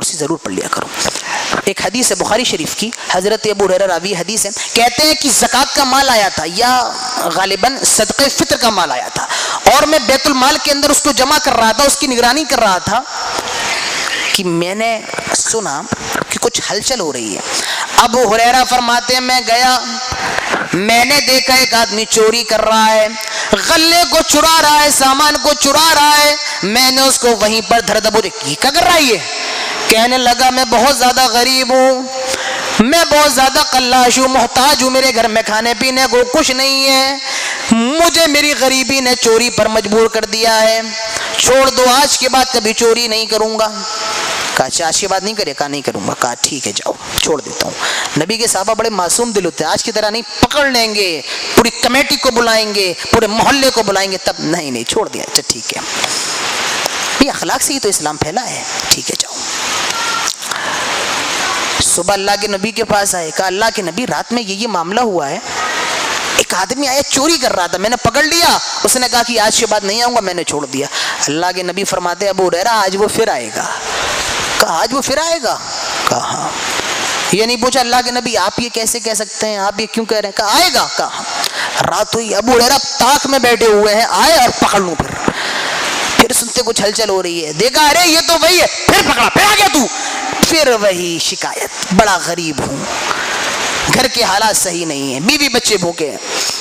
کرسی ضرور پڑھ لیا کرو. ایک حدیث ہے بخاری شریف کی, حضرت ابو ہریرہ راوی حدیث ہے, کہتے ہیں کہ زکوٰۃ کا مال آیا تھا یا غالباً صدقہ فطر کا مال آیا تھا, اور میں بیت المال کے اندر اس کو جمع کر رہا تھا, اس کی نگرانی کر رہا تھا, کہ میں نے سنا کہ کچھ ہلچل ہو رہی ہے. ابو ہریرہ فرماتے ہیں میں گیا, میں نے دیکھا ایک آدمی چوری کر رہا ہے, غلے کو چرا رہا ہے, سامان کو چرا رہا ہے. میں نے اس کو وہیں پر دھر دبوچ, یہ کیا کر رہا ہے یہ؟ کہنے لگا میں بہت زیادہ غریب ہوں, میں بہت زیادہ قلاش ہوں, محتاج ہوں, میرے گھر میں کھانے پینے کو کچھ نہیں ہے, مجھے میری غریبی نے چوری پر مجبور کر دیا ہے, چھوڑ دو, آج کے بعد کبھی چوری نہیں کروں گا. کہا آج کے بعد نہیں کرے؟ کہا نہیں کروں گا. کہا ٹھیک ہے جاؤ, چھوڑ دیتا ہوں. نبی کے صحابہ بڑے معصوم دل ہوتے ہیں, آج کی طرح نہیں پکڑ لیں گے, پوری کمیٹی کو بلائیں گے, پورے محلے کو بلائیں گے, تب نہیں چھوڑ دیا, اچھا ٹھیک ہے, یہ اخلاق سے ہی تو اسلام پھیلا ہے, ٹھیک ہے جاؤ. صبح اللہ کے نبی کے پاس آئے, کہا اللہ کے نبی رات میں یہ معاملہ ہوا ہے, ایک آدمی آیا چوری کر رہا تھا, میں نے پکڑ لیا, اس نے کہا کہ آج کے بعد نہیں آؤں گا, میں نے چھوڑ دیا. اللہ کے نبی فرماتے ابو ہریرہ آج وہ پھر آئے گا. کہا آج وہ پھر آئے گا؟ کہا ہاں. یہ نہیں پوچھا اللہ کے نبی آپ یہ کیسے کہہ سکتے ہیں, آپ یہ کیوں کہہ رہے ہیں؟ کہا آئے گا. کہا رات ہوئی, ابو ہریرہ طاق میں بیٹھے ہوئے ہیں, آئے اور پکڑ لوں. پھر سنتے کچھ ہلچل ہو رہی ہے, دیکھا ارے یہ تو وہی ہے, پھر پکڑا, پھر آ گیا تو, پھر وہی شکایت, بڑا غریب ہوں, گھر کے حالات صحیح نہیں ہیں, بیوی بچے بھوکے ہیں.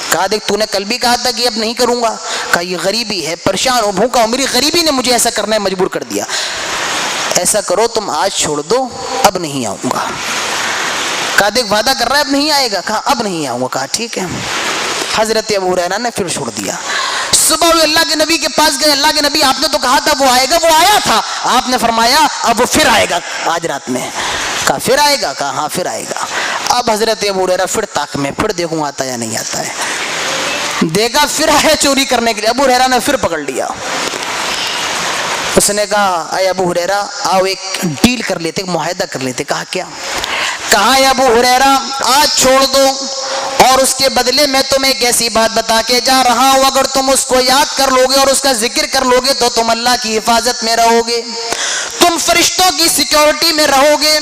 کہا دیکھ تو نے کل بھی کہا تھا کہ اب نہیں کروں گا. کہا یہ غریبی ہے, پریشان ہوں, بھوکا ہوں, میری غریبی نے مجھے ایسا کرنے مجبور کر دیا. ایسا کرو تم آج چھوڑ دو, اب نہیں آؤں گا. کہا دیکھ وعدہ کر رہا ہے اب نہیں آئے گا. کہا اب نہیں آؤں گا. کہا ٹھیک ہے. حضرت ابو ہریرہ نے پھر چھوڑ دیا. صبح ہوئی, اللہ کے نبی کے پاس گئے, اللہ کے نبی آپ نے تو کہا تھا وہ آئے گا, وہ آیا تھا, آپ نے فرمایا اب وہ پھر آئے گا آج رات میں. کہا پھر آئے گا؟ کہا ہاں پھر آئے گا. اب حضرت ابو ہریرہ پھر طاق میں, پھر دیکھوں آتا یا نہیں آتا ہے. دیکھا پھر آیا چوری کرنے کے لیے, ابو ہریرہ نے پھر پکڑ لیا. اس نے کہا اے ابو ہریرہ آؤ ایک ڈیل کر لیتے, ایک معاہدہ کر لیتے. کہا کیا؟ کہا اے ابو ہریرہ آج چھوڑ دو, اور اس کے بدلے میں تمہیں ایک ایسی بات بتا کے جا رہا ہوں, اگر تم اس کو یاد کر لو گے اور اس کا ذکر کر لو گے تو تم اللہ کی حفاظت میں رہو گے, تم فرشتوں کی سیکیورٹی میں رہو گے,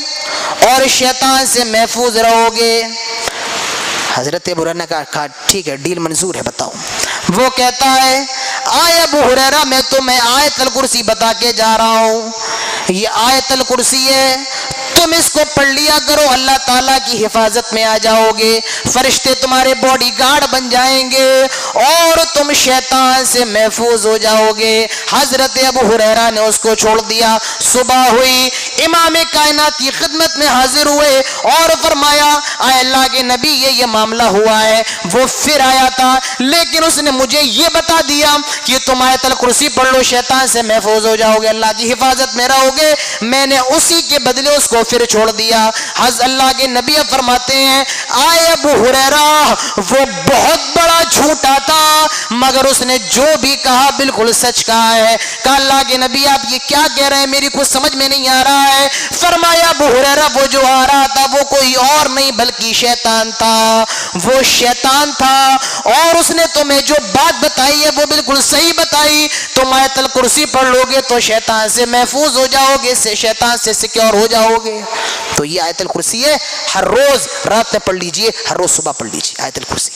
اور شیطان سے محفوظ رہو گے. حضرت ابو ہریرہ نے کہا ٹھیک ہے, ڈیل منظور ہے, بتاؤ. وہ کہتا ہے آئے ابو ہریرہ میں تمہیں آیت الکرسی بتا کے جا رہا ہوں, یہ آیت الکرسی ہے, تم اس کو پڑھ لیا کرو, اللہ تعالیٰ کی حفاظت میں آ جاؤ گے, فرشتے تمہارے باڈی گارڈ بن جائیں گے, اور تم شیطان سے محفوظ ہو جاؤ گے. حضرت ابو ہریرہ نے اس کو چھوڑ دیا. صبح ہوئی, امام کائنات کی خدمت میں حاضر ہوئے اور فرمایا اے اللہ کے نبی یہ معاملہ ہوا ہے, وہ پھر آیا تھا, لیکن اس نے مجھے یہ بتا دیا کہ تم آیت الکرسی پڑھ لو, شیطان سے محفوظ ہو جاؤ گے, اللہ کی حفاظت میں رہو گے. میں نے اسی کے بدلے اس کو پھر چھوڑ دیا. اللہ کے نبی فرماتے ہیں آئے ابو ہریرہ وہ بہت بڑا جھوٹا تھا, مگر اس نے جو بھی کہا بالکل سچ کہا ہے. کہا اللہ کے نبی آپ یہ کیا کہہ رہے ہیں, میری کچھ سمجھ میں نہیں آ رہا ہے. فرمایا ابو ہریرہ وہ جو آ رہا تھا وہ کوئی اور نہیں بلکہ شیطان تھا, وہ شیطان تھا, اور اس نے تمہیں جو بات بتائی ہے وہ بالکل صحیح بتائی. تم آیت الکرسی پڑھ لو گے تو شیطان سے محفوظ ہو جاؤ گے, شیطان سے سیکیور ہو جاؤ گے. تو یہ آیت الکرسی ہے, ہر روز رات میں پڑھ لیجئے, ہر روز صبح پڑھ لیجئے آیت الکرسی.